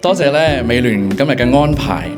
多謝咧美聯今日嘅安排，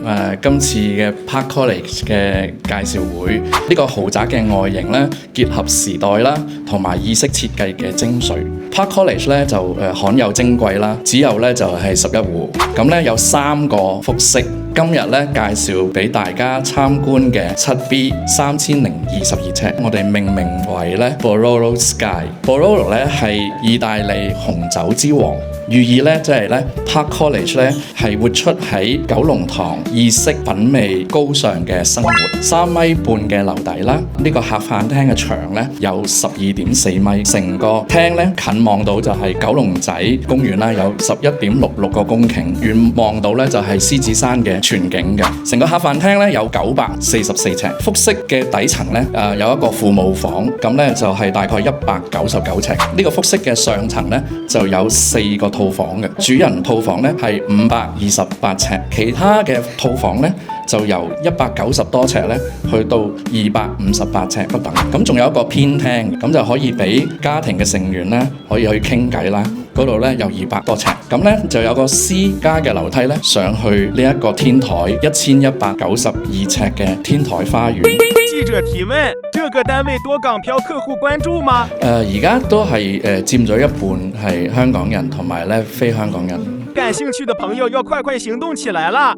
今次嘅 Park College 嘅介紹會，呢個豪宅嘅外形咧結合時代啦，同埋意式設計嘅精髓。Park College 咧就罕有珍貴啦，只有咧就係11戶，咁咧有3個複式。今日咧介紹俾大家參觀嘅7B 3022尺，我哋命名為咧 Barolo Sky。Barolo 咧係意大利紅酒之王。寓意咧，即係咧 Park College 咧係活出喺九龍塘意式品味高尚嘅生活。3米半嘅樓底啦，呢個客飯廳嘅牆咧有12.4米，成個廳咧近望到就係九龍仔公園啦，有11.66個公頃，遠望到咧就係獅子山嘅全景嘅。成個客飯廳咧有944尺，複式嘅底層咧有一個父母房，咁咧就係大概199尺。呢個複式嘅上層咧就有4個套房嘅，主人套房咧係528尺，其他嘅套房咧就由190多尺咧去到258尺不等。咁仲有一個偏廳，咁就可以俾家庭嘅成員咧可以去傾偈啦。嗰度咧有200多尺，咁咧就有個私家嘅樓梯咧上去呢一個天台1192尺嘅天台花園。記者提問：這個單位多港漂客戶關注嗎？而家都係佔咗一半係香港人同埋咧非香港人。感興趣的朋友要快快行動起來啦！